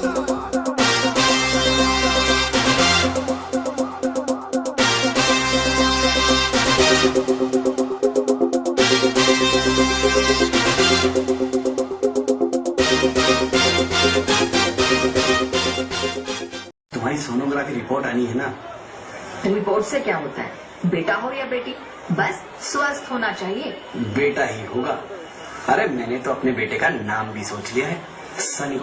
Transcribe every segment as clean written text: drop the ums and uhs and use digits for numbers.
तुम्हारी sonography report आनी है ना। रिपोर्ट से क्या होता है, बेटा हो या बेटी, बस स्वस्थ होना चाहिए। बेटा ही होगा। अरे मैंने तो अपने बेटे का नाम भी सोच लिया है, सनी।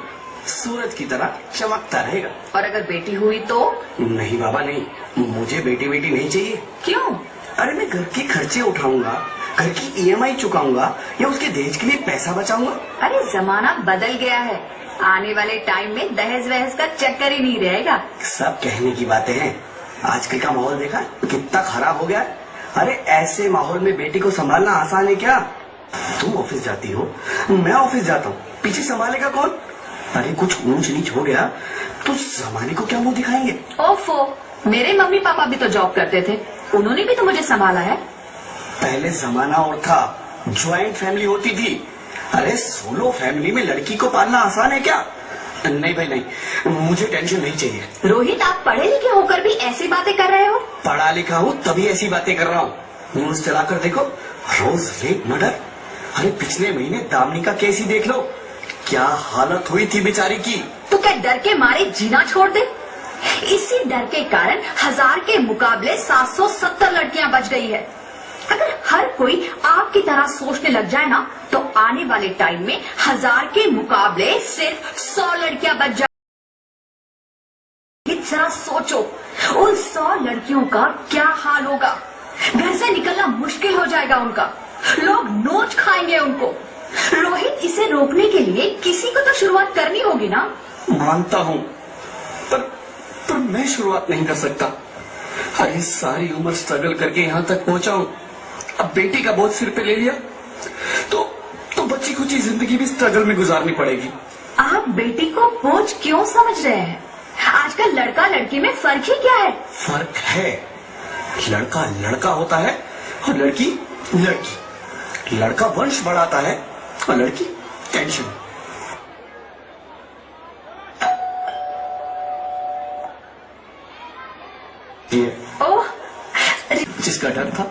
सूरज की तरह चमकता रहेगा। और अगर बेटी हुई तो? नहीं बाबा नहीं, मुझे बेटी बेटी नहीं चाहिए। क्यों? अरे मैं घर के खर्चे उठाऊंगा, घर की ईएमआई चुकाऊंगा या उसके दहेज के लिए पैसा बचाऊंगा। अरे जमाना बदल गया है, आने वाले टाइम में दहेज वहेज का चक्कर ही नहीं रहेगा। सब कहने की बातें हैं, आजकल का माहौल देखा कितना खराब हो गया है। अरे ऐसे माहौल में बेटी को संभालना आसान है क्या? तुम ऑफिस जाती हो, मैं ऑफिस जाता हूँ, पीछे संभालेगा कौन? अरे कुछ ऊंच नीच हो गया तो जमाने को क्या मुंह दिखाएंगे? ओफो, मेरे मम्मी पापा भी तो जॉब करते थे, उन्होंने भी तो मुझे संभाला है। पहले जमाना और था, ज्वाइंट फैमिली होती थी। अरे सोलो फैमिली में लड़की को पालना आसान है क्या? नहीं भाई नहीं, मुझे टेंशन नहीं चाहिए। रोहित, आप पढ़े लिखे होकर भी ऐसी बातें कर रहे हो? पढ़ा लिखा हूँ तभी ऐसी बातें कर रहा हूँ। न्यूज चलाकर देखो, रोज रेप मर्डर। अरे पिछले महीने दामिनी का केस ही देख लो, क्या हालत हुई थी बेचारी की। तो क्या डर के मारे जीना छोड़ दे? इसी डर के कारण 1000 के मुकाबले 770 लड़कियां बच गई है। अगर हर कोई आपकी तरह सोचने लग जाए ना, तो आने वाले टाइम में 1000 के मुकाबले सिर्फ 100 लड़कियां बच जाए। जरा सोचो, उन 100 लड़कियों का क्या हाल होगा। घर से निकलना मुश्किल हो जाएगा उनका, लोग नोच खाएंगे उनको। रोहित, इसे रोकने के लिए किसी को तो शुरुआत करनी होगी ना। मानता हूँ, पर मैं शुरुआत नहीं कर सकता। अरे सारी उम्र स्ट्रगल करके यहाँ तक पहुँचा हूँ, अब बेटी का बोझ सिर पे ले लिया तो बच्ची कुछ ही जिंदगी भी स्ट्रगल में गुजारनी पड़ेगी। आप बेटी को बोझ क्यों समझ रहे हैं? आजकल लड़का लड़की में फर्क ही क्या है? फर्क है, लड़का लड़का होता है और लड़की लड़की। लड़का वंश बढ़ाता है और लड़की टेंशन। ये ओह, जिसका डर था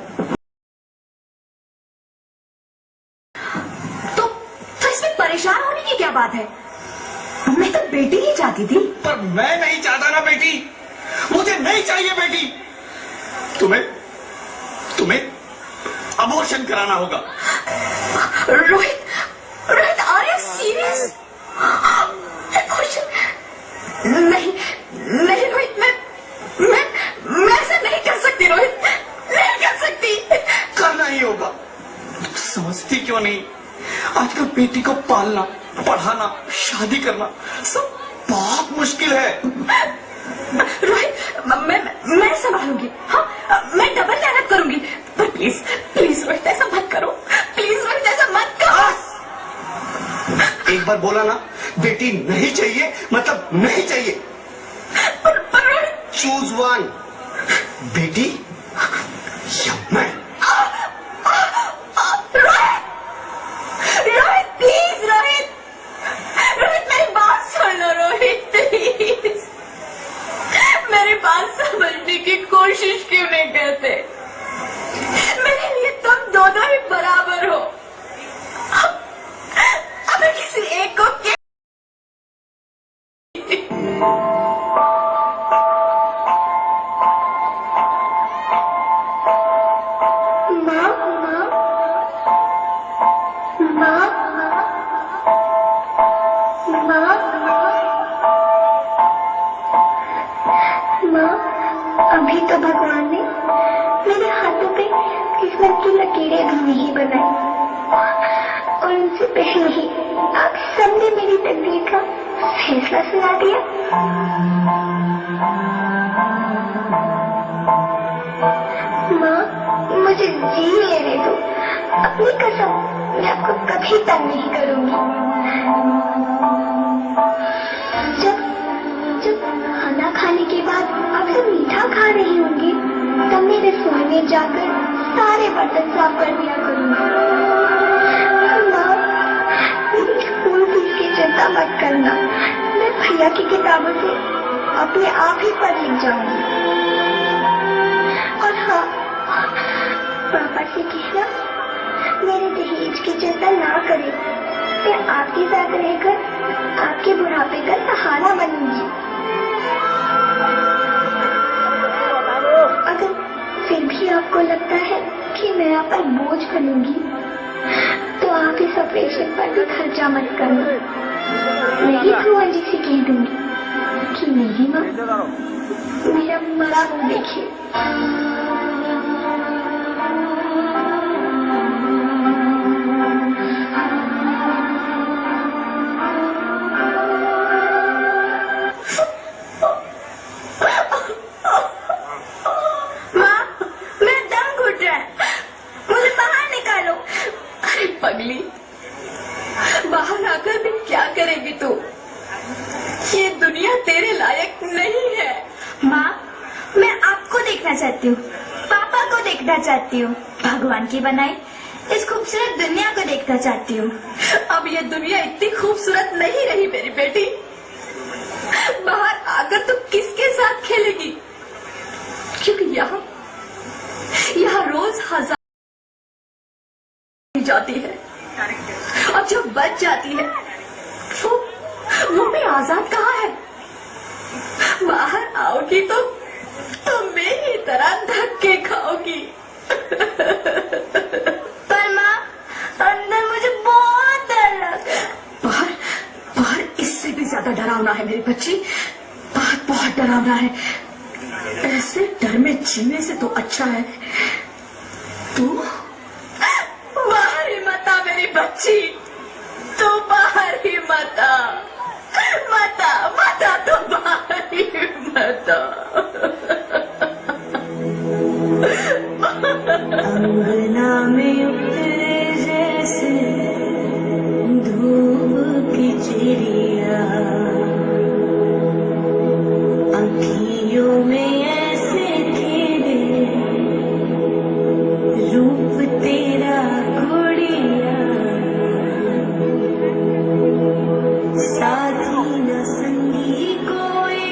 तो इसमें परेशान होने की क्या बात है? मैं तो बेटी ही चाहती थी। पर मैं नहीं चाहता ना बेटी, मुझे नहीं चाहिए बेटी। तुम्हें अबॉर्शन कराना होगा। Rohit, Rohit, are you serious? नहीं नहीं रोहित, मैं ऐसा नहीं कर सकती। रोहित, नहीं कर सकती। करना ही होगा। समझती क्यों नहीं? आजकल बेटी को पालना, पढ़ाना, शादी करना सब बहुत मुश्किल है। रोहित, मैं संभालूंगी। हाँ, मैं डबल मेहनत करूंगी। पर प्लीज प्लीज रोहित, ऐसा मत करो। प्लीज रोहित, ऐसा मत करो। एक बार बोला ना, बेटी नहीं चाहिए मतलब नहीं चाहिए। पर रोहित, चूज वन, बेटी या मैं। रोहित प्लीज, रोहित, रोहित मेरी बात सुन लो। रोहित प्लीज, मेरी बात समझने की कोशिश क्यों नहीं करते? मेरे लिए तुम दोनों ही बराबर हो। अगर किसी एक को अभी तो भगवान ने मेरे हाथों पे किस्मत की लकीरें भी नहीं बनाई, और उनसे पहले ही आप सबने मेरी तकदीर का फैसला सुना दिया। माँ, मुझे जी लेने दो। अपनी कसम, मैं आपको कभी तंग नहीं करूंगी। जब खाना खाने के बाद आप सब मीठा खा रही होंगी, तब मेरे रसोई में जाकर सारे बर्तन साफ कर दिया करूंगी। माँ, मेरी स्कूल फीस की चिंता मत करना, मैं भैया की किताबों से अपने आप ही पढ़ लिख जाऊंगी। और हाँ, पापा से कहना मेरे दहेज की चिंता ना करें। मैं आपके साथ रहकर आपके बुढ़ापे का सहारा बनूंगी। अगर फिर भी आपको लगता है कि मैं आप पर बोझ बनूंगी, तो आप इस ऑपरेशन पर भी खर्चा मत करना। मैं ही भगवान जी से कह दूंगी कि मेरी माँ मेरा मरा मुंह देखिए। पगली, बाहर आकर भी क्या करेगी तू? ये दुनिया तेरे लायक नहीं है। माँ, मैं आपको देखना चाहती हूँ, पापा को देखना चाहती हूँ, भगवान की बनाई इस खूबसूरत दुनिया को देखना चाहती हूँ। अब ये दुनिया इतनी खूबसूरत नहीं रही मेरी बेटी। बाहर आकर तू किसके साथ खेलेगी? क्योंकि यहाँ रोज हजार जाती है और जो बच जाती है वो भी आजाद कहाँ है? बाहर आओगी तो मेरी तरह धक्के खाओगी। पर माँ, अंदर मुझे बहुत डर लग रहा है। बाहर इससे भी ज्यादा डरावना है मेरी बच्ची। बाहर बहुत डरावना है। ऐसे डर में जीने से तो अच्छा है तू बाहर ही मत आ मेरी बच्ची। तू बाहर ही मत आ, तो बाहर ही मत आ। अंगना में उतरे जैसे धूप की चिड़िया, आँखियों में ऐसे खिले रूप तेरा गुड़िया, साथी न संगी कोई,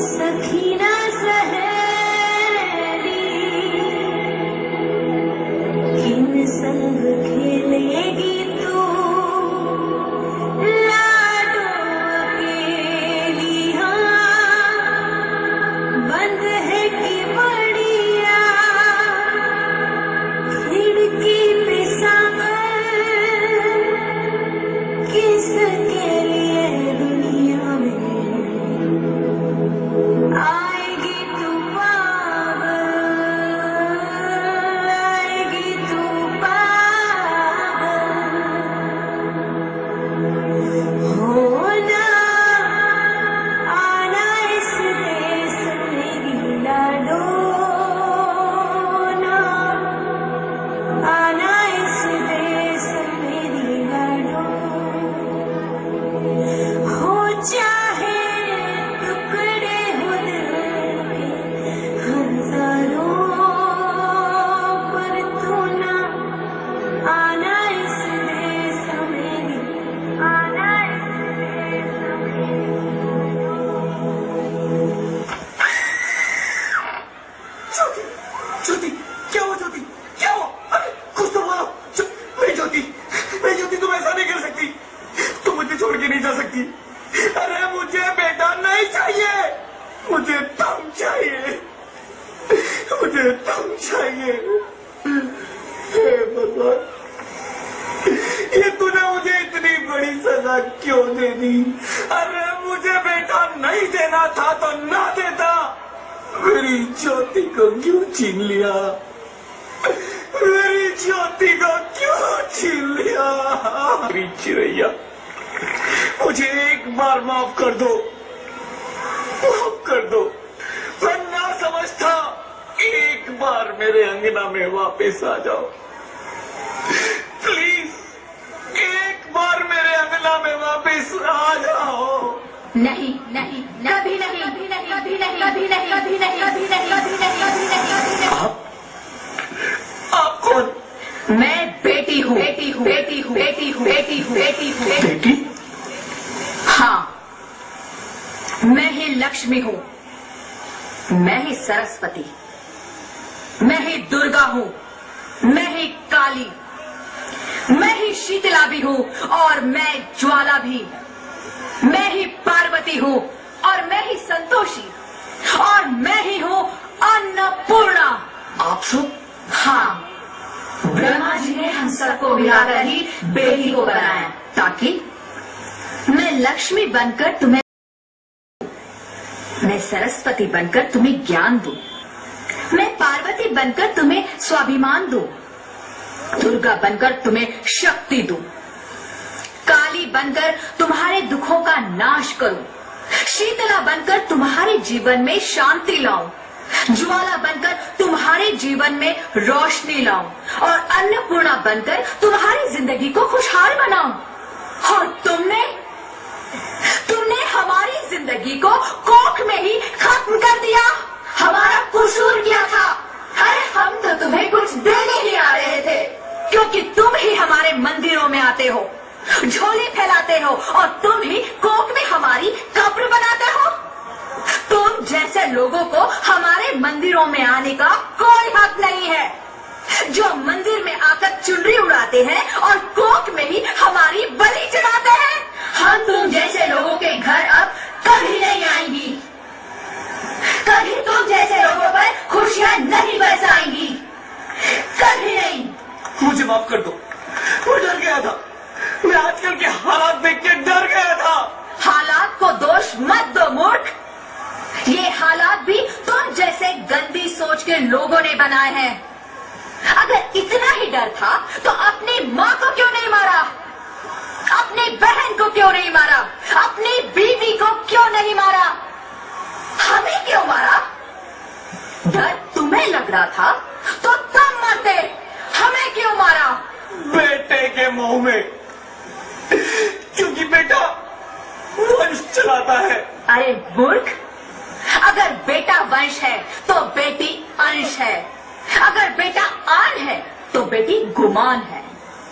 सखी न सहेली, किन संग खेलेगी तू लाडो अकेली। हाँ, बंद है कि बढ़िया खिड़की पे सागर, किसके लिए दुनिया में आएगी तू पागल, आएगी तू पागल। होना आना इस देश मेरी लाडो, ना आना इस देश मेरी लाडो। हो चाहे टुकड़े हो दिल के हजारों, पर तू ना आना इस देश मेरी, आना इस देश मेरी। ज्योति, ज्योति, क्या हुआ ज्योति? क्या हुआ? अरे कुछ तो बोलो। नहीं ज्योति, तुम ऐसा नहीं कर सकती। तुम मुझे छोड़ के नहीं जा सकती। अरे मुझे बेटा नहीं चाहिए, मुझे तुम चाहिए, मुझे तुम चाहिए। हे भगवान, ये तूने मुझे इतनी बड़ी सजा क्यों दे दी? अरे मुझे बेटा नहीं देना था तो ना देता। मेरी ज्योति को क्यों छीन लिया? मेरी ज्योति को क्यों छीन लिया? मेरी चिड़ैया, मुझे एक बार माफ कर दो, माफ कर दो। मैं ना समझता। एक बार मेरे अंगना में वापस आ जाओ प्लीज। एक बार मेरे अंगना में वापस आ जाओ। नहीं नहीं, कभी नहीं, कभी नहीं, कभी नहीं, कभी नहीं, कभी नहीं, कभी नहीं, कभी नहीं, कभी नहीं। आप कौन? मैं बेटी हूँ, बेटी हूँ, बेटी हूँ, बेटी हूँ, बेटी हूँ, बेटी हूँ, बेटी? हाँ मैं ही लक्ष्मी हूं, मैं ही सरस्वती, मैं ही दुर्गा हूं, मैं ही काली, मैं ही शीतला भी हूं और मैं ज्वाला भी, मैं ही पार्वती हूं और मैं ही संतोषी, और मैं ही हूं अन्नपूर्णा। आप सब? हाँ, ब्रह्मा जी ने हम सबको मिलाकर ही बेटी को बनाया ताकि मैं लक्ष्मी बनकर तुम्हें, मैं सरस्वती बनकर तुम्हें ज्ञान दूं, मैं पार्वती बनकर तुम्हें स्वाभिमान दूं, दुर्गा बनकर तुम्हें शक्ति दूं, काली बनकर तुम्हारे दुखों का नाश करूं, शीतला बनकर तुम्हारे जीवन में शांति लाऊं, ज्वाला बनकर तुम्हारे जीवन में रोशनी लाऊं और अन्नपूर्णा बनकर तुम्हारी जिंदगी को खुशहाल बनाऊं। और तुमने हमारी जिंदगी को कोख में ही खत्म कर दिया। हमारा कसूर क्या था? अरे हम तो तुम्हें कुछ देने ही आ रहे थे, क्योंकि तुम ही हमारे मंदिरों में आते हो, झोली फैलाते हो और तुम ही कोख में हमारी कब्र बनाते हो। तुम जैसे लोगों को हमारे मंदिरों में आने का कोई हक नहीं है, जो मंदिर में आकर चुनरी उड़ाते हैं और कोख में ही हमारी बलि चढ़ाते हैं। हम तुम जैसे लोगों के घर अब कभी नहीं आएंगी, कभी तुम जैसे लोगों पर खुशियां नहीं बरसाएंगी, कभी नहीं। मुझे माफ कर दो, मैं डर गया था, मैं आजकल के हालात देख के डर गया था। हालात को दोष मत दो मूर्ख, ये हालात भी तुम जैसे गंदी सोच के लोगों ने बनाए हैं। अगर इतना ही डर था तो अपनी माँ को क्यों नहीं मारा, अपनी बहन को क्यों नहीं मारा, अपनी बीवी को क्यों नहीं मारा, हमें क्यों मारा? डर तुम्हें लग रहा था तो तुम मरते, हमें क्यों मारा? बेटे के मुंह में, क्योंकि बेटा वंश चलाता है। अरे मूर्ख, अगर बेटा वंश है तो बेटी अंश है, अगर बेटा आन है तो बेटी गुमान है,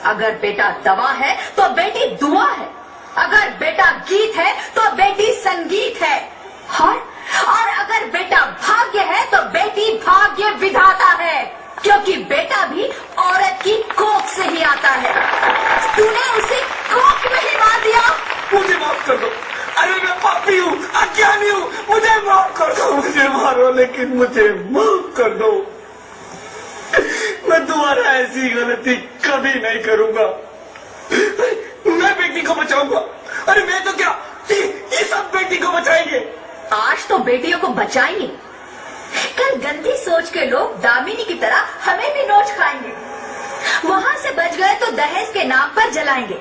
अगर बेटा दवा है तो बेटी दुआ है, अगर बेटा गीत है तो बेटी संगीत है, और अगर बेटा भाग्य है तो बेटी भाग्य विधाता है, क्योंकि बेटा भी औरत की कोख से ही आता है। तूने उसे कोख में ही मार दिया। मुझे माफ कर दो, अरे मैं पापी हूँ, अज्ञानी हूँ, मुझे माफ कर दो, मुझे मारो लेकिन मुझे माफ कर दो। मैं दोबारा ऐसी गलती कभी नहीं करूंगा। मैं बेटी को बचाऊंगा। अरे मैं तो क्या, ये सब बेटी को बचाएंगे। आज तो बेटियों को बचाएंगे, कल गंदी सोच के लोग दामिनी की तरह हमें भी नोच खाएंगे, वहां से बच गए तो दहेज के नाम पर जलाएंगे।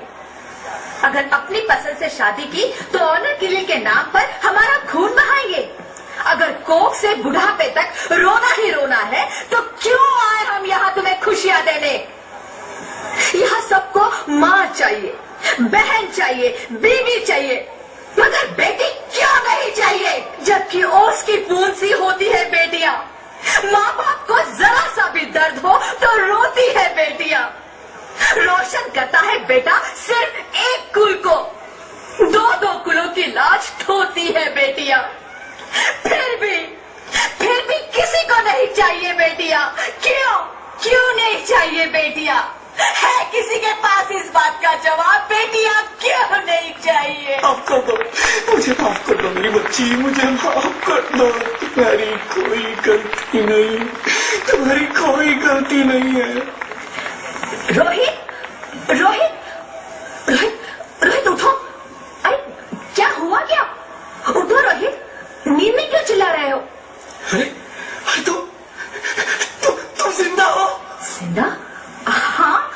अगर अपनी पसंद से शादी की तो ऑनर किलिंग के नाम पर हमारा खून बहाएंगे। अगर कोख से बुढ़ापे तक रोना ही रोना है तो क्यों आए हम यहाँ तुम्हें खुशियां देने? यहाँ सबको माँ चाहिए, बहन चाहिए, बीवी चाहिए, मगर बेटी क्यों नहीं चाहिए? जबकि ओस की बूंद सी होती है बेटियां। माँ बाप को जरा सा भी दर्द हो तो रोती है बेटियां। रोशन करता है बेटा सिर्फ एक कुल को, दो कुलों की लाज ढोती है बेटियां। फिर भी किसी को नहीं चाहिए बेटियां। क्यों नहीं चाहिए बेटियां? है किसी के पास इस बात का जवाब? बेटियां क्यों नहीं चाहिए? माफ कर दो, मुझे माफ कर दो मेरी बच्ची, मुझे माफ कर दो। तुम्हारी कोई गलती नहीं, तुम्हारी कोई गलती नहीं है। रोहित उठो। अरे क्या हुआ? क्या उठो रोहित, नींद में क्यों चिल्ला रहे हो? अरे तुम जिंदा हो? जिंदा? हाँ,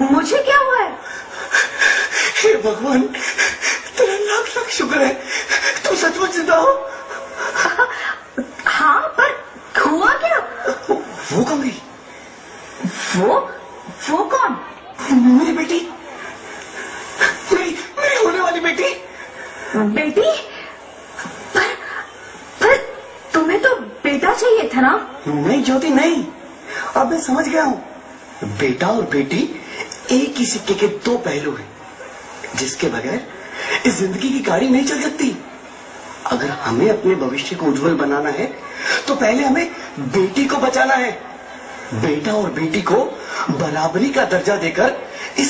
मुझे क्या हुआ है? हे भगवान, तेरा लाख लाख शुक्र है, तुम सचमुच जिंदा हो। हाँ, पर हुआ क्या? वो कौन गई? वो कौन? मेरी बेटी, मेरी होने वाली बेटी। बेटी? पर तुम्हें तो बेटा चाहिए था ना? नहीं ज्योति नहीं, अब मैं समझ गया हूँ। बेटा और बेटी एक ही सिक्के के दो पहलू हैं, जिसके बगैर इस जिंदगी की गाड़ी नहीं चल सकती। अगर हमें अपने भविष्य को उज्जवल बनाना है तो पहले हमें बेटी को बचाना है। बेटा और बेटी को बराबरी का दर्जा देकर इस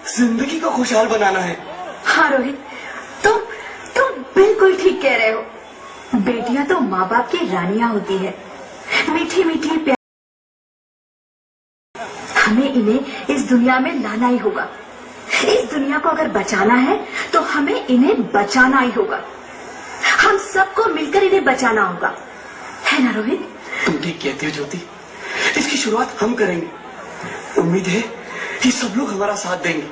जिंदगी को खुशहाल बनाना है। हाँ रोहित, तुम बिल्कुल ठीक कह रहे हो। बेटियां तो माँ बाप की रानियां होती है, मीठी मीठी प्यारी। हमें इन्हें इस दुनिया में लाना ही होगा। इस दुनिया को अगर बचाना है तो हमें इन्हें बचाना ही होगा। हम सबको मिलकर इन्हें बचाना होगा, है ना रोहित? तुम ठीक कहती हो ज्योति, इसकी शुरुआत हम करेंगे। उम्मीद है कि सब लोग हमारा साथ देंगे।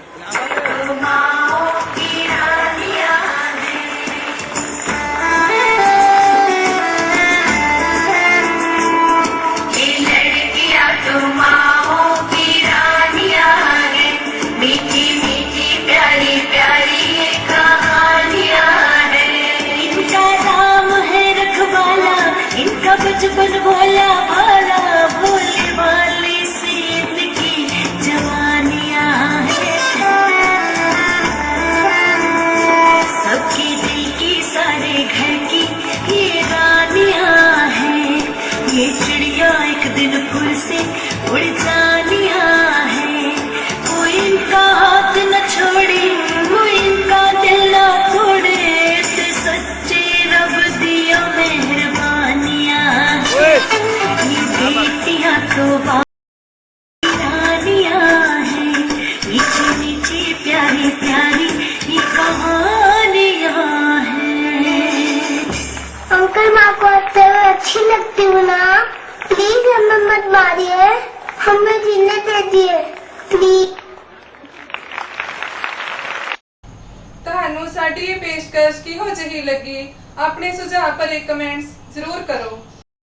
बचपन भोला भाला, भोले भाले से इनकी जवानियां हैं। सबके दिल की, सारे घर की ये रानियां हैं। ये चिड़िया एक दिन फूल से उड़ जानियां हैं। कोई इनका हाथ न छोड़े, कोई इनका दिल न तोड़े। ते सच्चे रब दिया मेहरबानियां। ये बेटियां तो रानियां हैं। नीचे नीचे प्यारी प्यारी ये कहानियां हैं। अंकल, माँ को आपसे अच्छी लगती हूँ ना? प्लीज हमें मत मारिए, हमें जीने दीजिए प्लीज। ਤੁਹਾਨੂੰ ਸਾਡੀ ਇਹ ਪੇਸ਼ਕਸ਼ ਕਿਹੋ ਜਿਹੀ ਲੱਗੀ? ਆਪਣੇ ਸੁਝਾਅ ਭਰੇ ਕਮੈਂਟਸ ਜ਼ਰੂਰ ਕਰੋ।